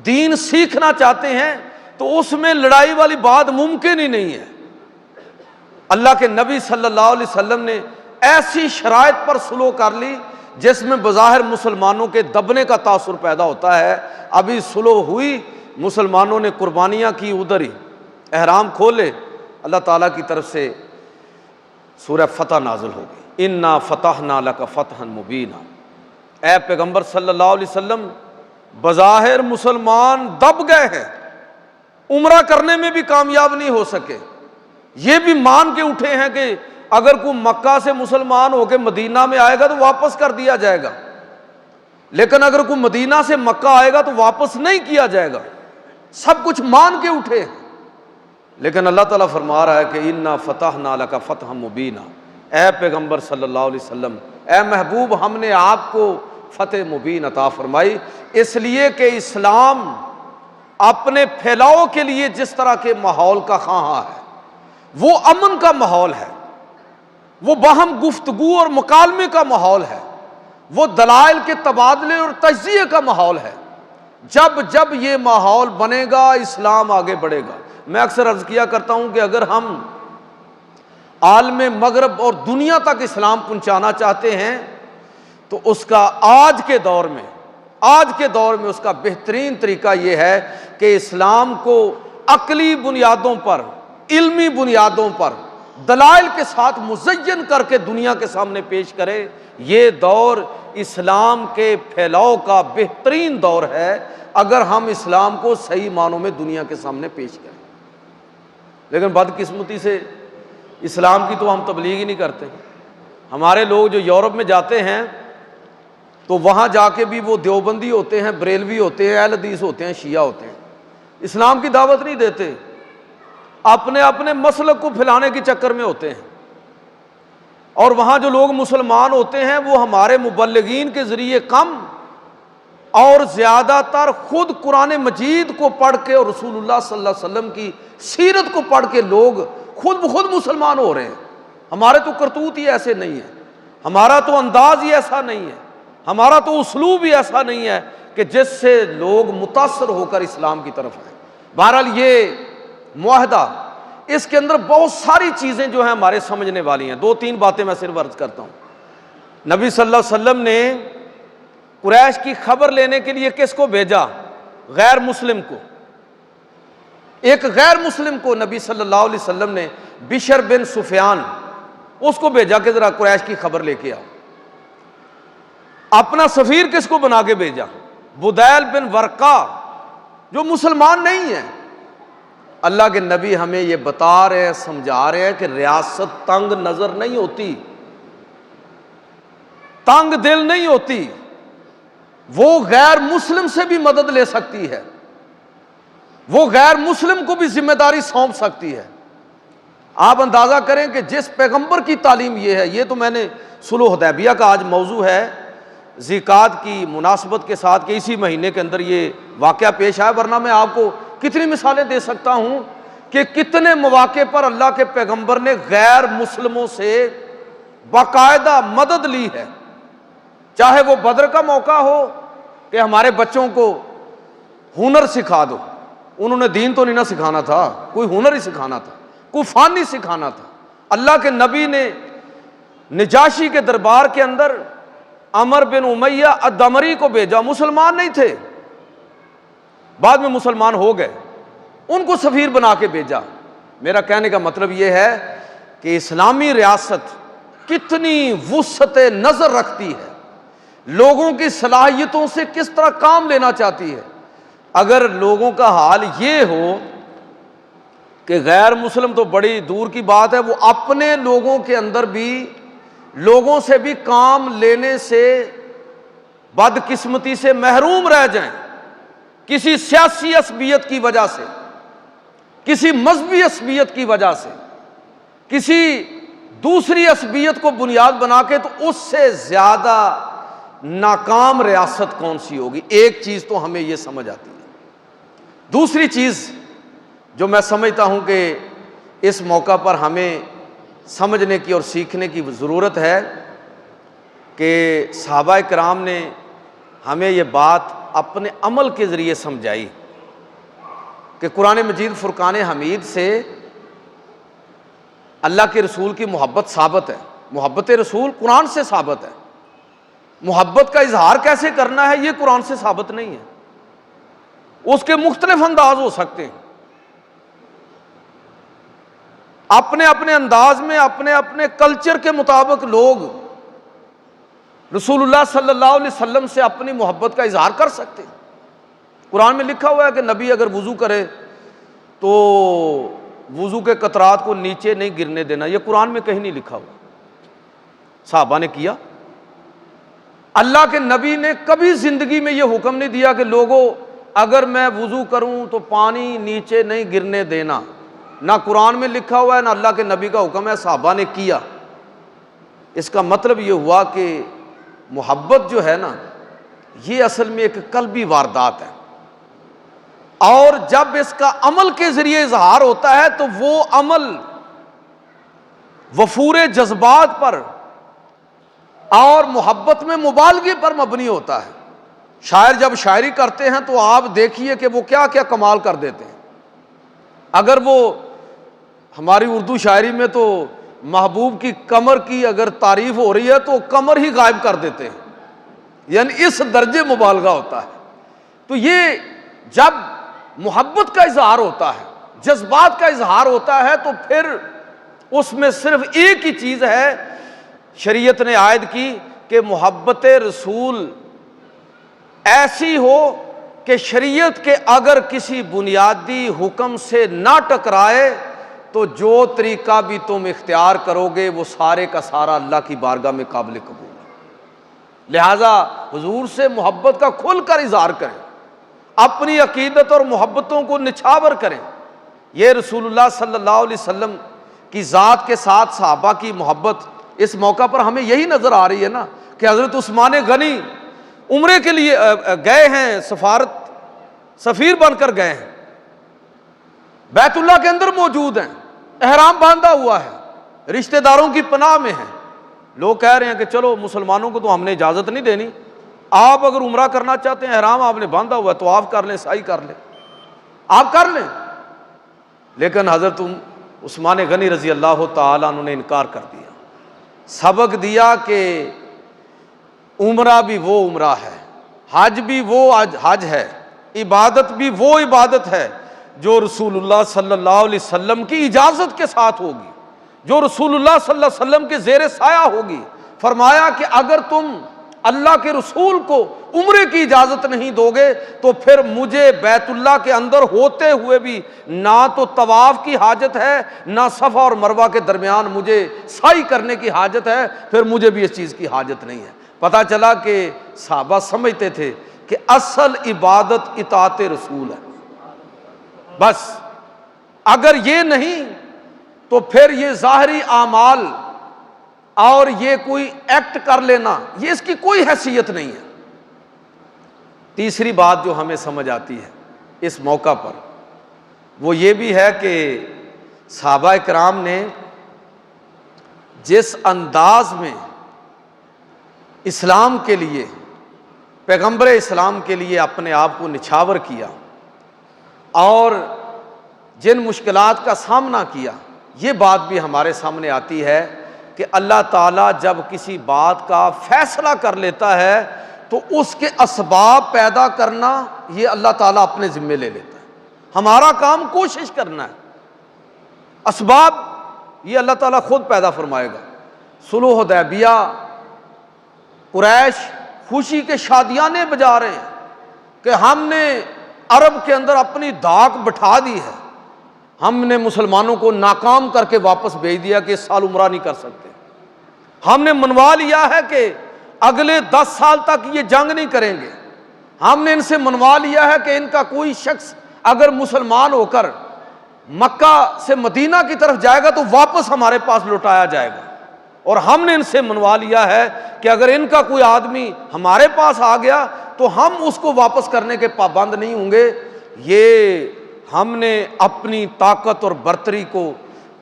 دین سیکھنا چاہتے ہیں، تو اس میں لڑائی والی بات ممکن ہی نہیں ہے۔ اللہ کے نبی صلی اللہ علیہ وسلم نے ایسی شرائط پر سلو کر لی جس میں بظاہر مسلمانوں کے دبنے کا تاثر پیدا ہوتا ہے۔ ابھی سلو ہوئی، مسلمانوں نے قربانیاں کی، ادھر ہی احرام کھولے، اللہ تعالیٰ کی طرف سے سورہ فتح نازل ہو گئی، انا فتحنا لک فتحا مبینا۔ اے پیغمبر صلی اللہ علیہ وسلم، بظاہر مسلمان دب گئے ہیں، عمرہ کرنے میں بھی کامیاب نہیں ہو سکے، یہ بھی مان کے اٹھے ہیں کہ اگر کوئی مکہ سے مسلمان ہو کے مدینہ میں آئے گا تو واپس کر دیا جائے گا، لیکن اگر کوئی مدینہ سے مکہ آئے گا تو واپس نہیں کیا جائے گا، سب کچھ مان کے اٹھے ہیں۔ لیکن اللہ تعالیٰ فرما رہا ہے کہ انا فتحنا لک فتحا مبینا۔ اے پیغمبر صلی اللہ علیہ وسلم، اے محبوب، ہم نے آپ کو فتح مبین عطا فرمائی، اس لیے کہ اسلام اپنے پھیلاؤ کے لیے جس طرح کے ماحول کا خواہاں ہے، وہ امن کا ماحول ہے، وہ باہم گفتگو اور مکالمے کا ماحول ہے، وہ دلائل کے تبادلے اور تجزیے کا ماحول ہے۔ جب جب یہ ماحول بنے گا اسلام آگے بڑھے گا۔ میں اکثر عرض کیا کرتا ہوں کہ اگر ہم عالم مغرب اور دنیا تک اسلام پہنچانا چاہتے ہیں تو اس کا آج کے دور میں اس کا بہترین طریقہ یہ ہے کہ اسلام کو عقلی بنیادوں پر، علمی بنیادوں پر، دلائل کے ساتھ مزین کر کے دنیا کے سامنے پیش کرے۔ یہ دور اسلام کے پھیلاؤ کا بہترین دور ہے اگر ہم اسلام کو صحیح معنوں میں دنیا کے سامنے پیش کریں۔ لیکن بدقسمتی سے اسلام کی تو ہم تبلیغ ہی نہیں کرتے۔ ہمارے لوگ جو یورپ میں جاتے ہیں تو وہاں جا کے بھی وہ دیوبندی ہوتے ہیں، بریلوی ہوتے ہیں، اہل حدیث ہوتے ہیں، شیعہ ہوتے ہیں، اسلام کی دعوت نہیں دیتے، اپنے اپنے مسلک کو پھیلانے کے چکر میں ہوتے ہیں۔ اور وہاں جو لوگ مسلمان ہوتے ہیں وہ ہمارے مبلغین کے ذریعے کم اور زیادہ تر خود قرآن مجید کو پڑھ کے اور رسول اللہ صلی اللہ علیہ وسلم کی سیرت کو پڑھ کے لوگ خود بخود مسلمان ہو رہے ہیں۔ ہمارے تو کرتوت ہی ایسے نہیں ہے، ہمارا تو انداز ہی ایسا نہیں ہے، ہمارا تو اسلوب ہی ایسا نہیں ہے کہ جس سے لوگ متاثر ہو کر اسلام کی طرف آئیں۔ بہرحال یہ معاہدہ، اس کے اندر بہت ساری چیزیں جو ہیں ہمارے سمجھنے والی ہیں۔ دو تین باتیں میں صرف عرض کرتا ہوں۔ نبی صلی اللہ علیہ وسلم نے قریش کی خبر لینے کے لیے کس کو بھیجا؟ غیر مسلم کو۔ ایک غیر مسلم کو نبی صلی اللہ علیہ وسلم نے، بشر بن سفیان، اس کو بھیجا کہ ذرا قریش کی خبر لے کے آؤ۔ اپنا سفیر کس کو بنا کے بھیجا؟ بدیل بن ورقا، جو مسلمان نہیں ہے۔ اللہ کے نبی ہمیں یہ بتا رہے ہیں، سمجھا رہے ہیں کہ ریاست تنگ نظر نہیں ہوتی، تنگ دل نہیں ہوتی، وہ غیر مسلم سے بھی مدد لے سکتی ہے، وہ غیر مسلم کو بھی ذمہ داری سونپ سکتی ہے۔ آپ اندازہ کریں کہ جس پیغمبر کی تعلیم یہ ہے، یہ تو میں نے صلح حدیبیہ کا آج موضوع ہے، ذیقعد کی مناسبت کے ساتھ کہ اسی مہینے کے اندر یہ واقعہ پیش آیا، ورنہ میں آپ کو کتنی مثالیں دے سکتا ہوں کہ کتنے مواقع پر اللہ کے پیغمبر نے غیر مسلموں سے باقاعدہ مدد لی ہے۔ چاہے وہ بدر کا موقع ہو کہ ہمارے بچوں کو ہنر سکھا دو، انہوں نے دین تو نہیں نہ سکھانا تھا، کوئی ہنر ہی سکھانا تھا، کوئی فن ہی سکھانا تھا۔ اللہ کے نبی نے نجاشی کے دربار کے اندر عمر بن امیہ الدمری کو بھیجا، مسلمان نہیں تھے، بعد میں مسلمان ہو گئے، ان کو سفیر بنا کے بھیجا۔ میرا کہنے کا مطلب یہ ہے کہ اسلامی ریاست کتنی وسعت نظر رکھتی ہے، لوگوں کی صلاحیتوں سے کس طرح کام لینا چاہتی ہے۔ اگر لوگوں کا حال یہ ہو کہ غیر مسلم تو بڑی دور کی بات ہے، وہ اپنے لوگوں کے اندر بھی لوگوں سے بھی کام لینے سے بدقسمتی سے محروم رہ جائیں، کسی سیاسی عصبیت کی وجہ سے، کسی مذہبی عصبیت کی وجہ سے، کسی دوسری عصبیت کو بنیاد بنا کے، تو اس سے زیادہ ناکام ریاست کون سی ہوگی؟ ایک چیز تو ہمیں یہ سمجھ آتی ہے۔ دوسری چیز جو میں سمجھتا ہوں کہ اس موقع پر ہمیں سمجھنے کی اور سیکھنے کی ضرورت ہے کہ صحابہ کرام نے ہمیں یہ بات اپنے عمل کے ذریعے سمجھائی کہ قرآن مجید فرقان حمید سے اللہ کے رسول کی محبت ثابت ہے، محبت رسول قرآن سے ثابت ہے۔ محبت کا اظہار کیسے کرنا ہے یہ قرآن سے ثابت نہیں ہے، اس کے مختلف انداز ہو سکتے ہیں، اپنے اپنے انداز میں، اپنے اپنے کلچر کے مطابق لوگ رسول اللہ صلی اللہ علیہ وسلم سے اپنی محبت کا اظہار کر سکتے ہیں۔ قرآن میں لکھا ہوا ہے کہ نبی اگر وضو کرے تو وضو کے قطرات کو نیچے نہیں گرنے دینا، یہ قرآن میں کہیں نہیں لکھا ہوا، صحابہ نے کیا۔ اللہ کے نبی نے کبھی زندگی میں یہ حکم نہیں دیا کہ لوگوں اگر میں وضو کروں تو پانی نیچے نہیں گرنے دینا، نہ قرآن میں لکھا ہوا ہے نہ اللہ کے نبی کا حکم ہے، صحابہ نے کیا۔ اس کا مطلب یہ ہوا کہ محبت جو ہے نا یہ اصل میں ایک قلبی واردات ہے، اور جب اس کا عمل کے ذریعے اظہار ہوتا ہے تو وہ عمل وفور جذبات پر اور محبت میں مبالغے پر مبنی ہوتا ہے۔ شاعر جب شاعری کرتے ہیں تو آپ دیکھیے کہ وہ کیا کیا کمال کر دیتے ہیں۔ اگر وہ ہماری اردو شاعری میں تو محبوب کی کمر کی اگر تعریف ہو رہی ہے تو کمر ہی غائب کر دیتے ہیں، یعنی اس درجے مبالغہ ہوتا ہے۔ تو یہ جب محبت کا اظہار ہوتا ہے، جذبات کا اظہار ہوتا ہے، تو پھر اس میں صرف ایک ہی چیز ہے شریعت نے عائد کی کہ محبت رسول ایسی ہو کہ شریعت کے اگر کسی بنیادی حکم سے نہ ٹکرائے تو جو طریقہ بھی تم اختیار کرو گے وہ سارے کا سارا اللہ کی بارگاہ میں قابل قبول ہے۔ لہٰذا حضور سے محبت کا کھل کر اظہار کریں، اپنی عقیدت اور محبتوں کو نچھاور کریں۔ یہ رسول اللہ صلی اللہ علیہ وسلم کی ذات کے ساتھ صحابہ کی محبت اس موقع پر ہمیں یہی نظر آ رہی ہے نا کہ حضرت عثمان غنی عمرے کے لیے گئے ہیں، سفیر بن کر گئے ہیں، بیت اللہ کے اندر موجود ہیں، احرام باندھا ہوا ہے، رشتہ داروں کی پناہ میں ہیں۔ لوگ کہہ رہے ہیں کہ چلو مسلمانوں کو تو ہم نے اجازت نہیں دینی، آپ اگر عمرہ کرنا چاہتے ہیں، احرام آپ نے باندھا ہوا ہے تو آپ کر لیں، سعی کر لیں، آپ کر لیں۔ لیکن حضرت عثمان غنی رضی اللہ تعالیٰ عنہ نے انکار کر دیا، سبق دیا کہ عمرہ بھی وہ عمرہ ہے، حج بھی وہ حج ہے، عبادت بھی وہ عبادت ہے جو رسول اللہ صلی اللہ علیہ وسلم کی اجازت کے ساتھ ہوگی، جو رسول اللہ صلی اللہ علیہ وسلم کے زیر سایہ ہوگی۔ فرمایا کہ اگر تم اللہ کے رسول کو عمرے کی اجازت نہیں دو گے تو پھر مجھے بیت اللہ کے اندر ہوتے ہوئے بھی نہ تو طواف کی حاجت ہے، نہ صفا اور مروہ کے درمیان مجھے سعی کرنے کی حاجت ہے، پھر مجھے بھی اس چیز کی حاجت نہیں ہے۔ پتہ چلا کہ صحابہ سمجھتے تھے کہ اصل عبادت اطاعت رسول ہے، بس اگر یہ نہیں تو پھر یہ ظاہری اعمال اور یہ کوئی ایکٹ کر لینا یہ اس کی کوئی حیثیت نہیں ہے۔ تیسری بات جو ہمیں سمجھ آتی ہے اس موقع پر وہ یہ بھی ہے کہ صحابہ کرام نے جس انداز میں اسلام کے لیے، پیغمبر اسلام کے لیے اپنے آپ کو نچھاور کیا اور جن مشکلات کا سامنا کیا، یہ بات بھی ہمارے سامنے آتی ہے کہ اللہ تعالیٰ جب کسی بات کا فیصلہ کر لیتا ہے تو اس کے اسباب پیدا کرنا یہ اللہ تعالیٰ اپنے ذمے لے لیتا ہے، ہمارا کام کوشش کرنا ہے، اسباب یہ اللہ تعالیٰ خود پیدا فرمائے گا۔ صلح حدیبیہ قریش خوشی کے شادیانے بجا رہے ہیں کہ ہم نے عرب کے اندر اپنی دھاک بٹھا دی ہے، ہم نے مسلمانوں کو ناکام کر کے واپس بھیج دیا کہ اس سال عمرہ نہیں کر سکتے، ہم نے منوا لیا ہے کہ اگلے 10 سال تک یہ جنگ نہیں کریں گے، ہم نے ان سے منوا لیا ہے کہ ان کا کوئی شخص اگر مسلمان ہو کر مکہ سے مدینہ کی طرف جائے گا تو واپس ہمارے پاس لوٹایا جائے گا، اور ہم نے ان سے منوا لیا ہے کہ اگر ان کا کوئی آدمی ہمارے پاس آ گیا تو ہم اس کو واپس کرنے کے پابند نہیں ہوں گے۔ یہ ہم نے اپنی طاقت اور برتری کو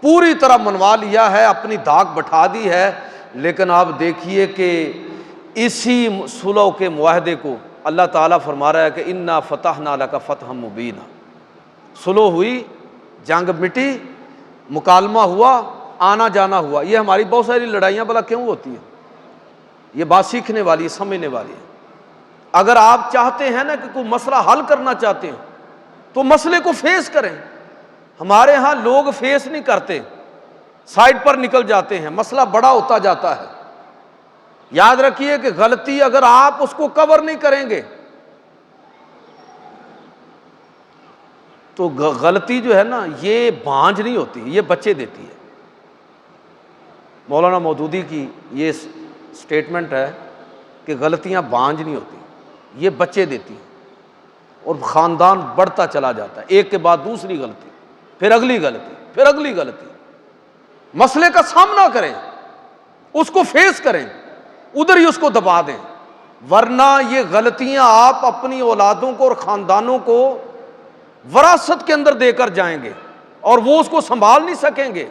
پوری طرح منوا لیا ہے، اپنی دھاک بٹھا دی ہے۔ لیکن آپ دیکھیے کہ اسی صلح کے معاہدے کو اللہ تعالیٰ فرما رہا ہے کہ انا فتحنا لک فتحا مبینا، صلح ہوئی، جنگ مٹی، مکالمہ ہوا، آنا جانا ہوا۔ یہ ہماری بہت ساری لڑائیاں بلا کیوں ہوتی ہیں؟ یہ بات سیکھنے والی ہے، سمجھنے والی ہے۔ اگر آپ چاہتے ہیں نا کہ کوئی مسئلہ حل کرنا چاہتے ہیں تو مسئلے کو فیس کریں۔ ہمارے ہاں لوگ فیس نہیں کرتے، سائڈ پر نکل جاتے ہیں، مسئلہ بڑا ہوتا جاتا ہے۔ یاد رکھیے کہ غلطی اگر آپ اس کو کور نہیں کریں گے تو غلطی جو ہے نا یہ بھانج نہیں ہوتی، یہ بچے دیتی ہے۔ مولانا مودودی کی یہ سٹیٹمنٹ ہے کہ غلطیاں بھانج نہیں ہوتی، یہ بچے دیتی ہیں، اور خاندان بڑھتا چلا جاتا ہے، ایک کے بعد دوسری غلطی، پھر اگلی غلطی، پھر اگلی غلطی۔ مسئلے کا سامنا کریں، اس کو فیس کریں، ادھر ہی اس کو دبا دیں، ورنہ یہ غلطیاں آپ اپنی اولادوں کو اور خاندانوں کو وراثت کے اندر دے کر جائیں گے اور وہ اس کو سنبھال نہیں سکیں گے۔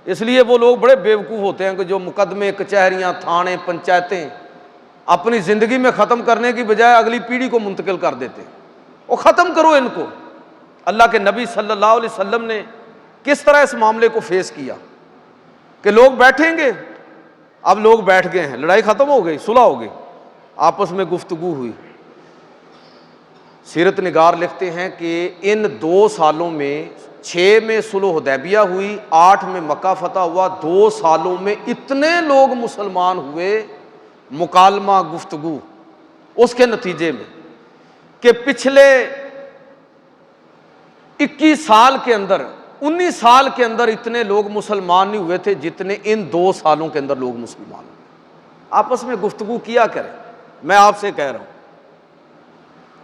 اس لیے وہ لوگ بڑے بیوقوف ہوتے ہیں کہ جو مقدمے، کچہریاں، تھانے، پنچایتیں اپنی زندگی میں ختم کرنے کی بجائے اگلی پیڑھی کو منتقل کر دیتے ہیں۔ وہ ختم کرو ان کو۔ اللہ کے نبی صلی اللہ علیہ وسلم نے کس طرح اس معاملے کو فیس کیا کہ لوگ بیٹھیں گے، اب لوگ بیٹھ گئے ہیں، لڑائی ختم ہو گئی، صلح ہو گئی، آپس میں گفتگو ہوئی۔ سیرت نگار لکھتے ہیں کہ ان 2 سالوں میں 6 میں صلح حدیبیہ ہوئی، 8 میں مکہ فتح ہوا، 2 سالوں میں اتنے لوگ مسلمان ہوئے، مکالمہ، گفتگو، اس کے نتیجے میں کہ پچھلے 21 سال کے اندر، 19 سال کے اندر اتنے لوگ مسلمان نہیں ہوئے تھے جتنے ان 2 سالوں کے اندر لوگ مسلمان ہوئے۔ آپس میں گفتگو کیا کریں، میں آپ سے کہہ رہا ہوں،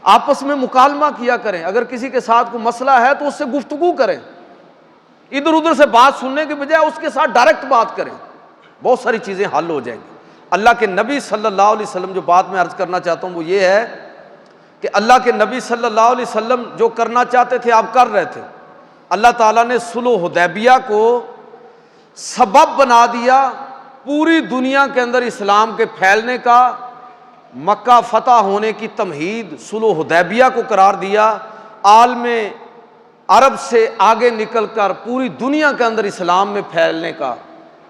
آپس میں مکالمہ کیا کریں۔ اگر کسی کے ساتھ کوئی مسئلہ ہے تو اس سے گفتگو کریں، ادھر ادھر سے بات سننے کے بجائے اس کے ساتھ ڈائریکٹ بات کریں، بہت ساری چیزیں حل ہو جائیں گی۔ اللہ کے نبی صلی اللہ علیہ وسلم، جو بات میں عرض کرنا چاہتا ہوں وہ یہ ہے کہ اللہ کے نبی صلی اللہ علیہ وسلم جو کرنا چاہتے تھے آپ کر رہے تھے۔ اللہ تعالیٰ نے صلح حدیبیہ کو سبب بنا دیا پوری دنیا کے اندر اسلام کے پھیلنے کا، مکہ فتح ہونے کی تمہید صلح حدیبیہ کو قرار دیا، عالم عرب سے آگے نکل کر پوری دنیا کے اندر اسلام میں پھیلنے کا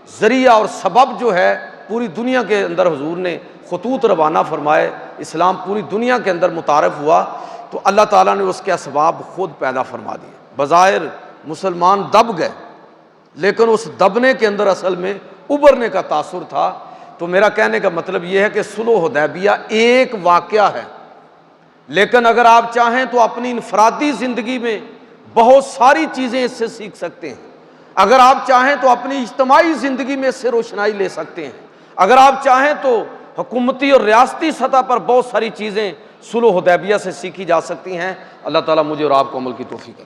ذریعہ اور سبب جو ہے پوری دنیا کے اندر حضور نے خطوط روانہ فرمائے، اسلام پوری دنیا کے اندر متعارف ہوا، تو اللہ تعالیٰ نے اس کے اسباب خود پیدا فرما دیے۔ بظاہر مسلمان دب گئے، لیکن اس دبنے کے اندر اصل میں ابھرنے کا تاثر تھا۔ تو میرا کہنے کا مطلب یہ ہے کہ صلح حدیبیہ ایک واقعہ ہے، لیکن اگر آپ چاہیں تو اپنی انفرادی زندگی میں بہت ساری چیزیں اس سے سیکھ سکتے ہیں۔ اگر آپ چاہیں تو اپنی اجتماعی زندگی میں اس سے روشنائی لے سکتے ہیں۔ اگر آپ چاہیں تو حکومتی اور ریاستی سطح پر بہت ساری چیزیں صلح حدیبیہ سے سیکھی جا سکتی ہیں۔ اللہ تعالیٰ مجھے اور آپ کو عمل کی توفیق دے۔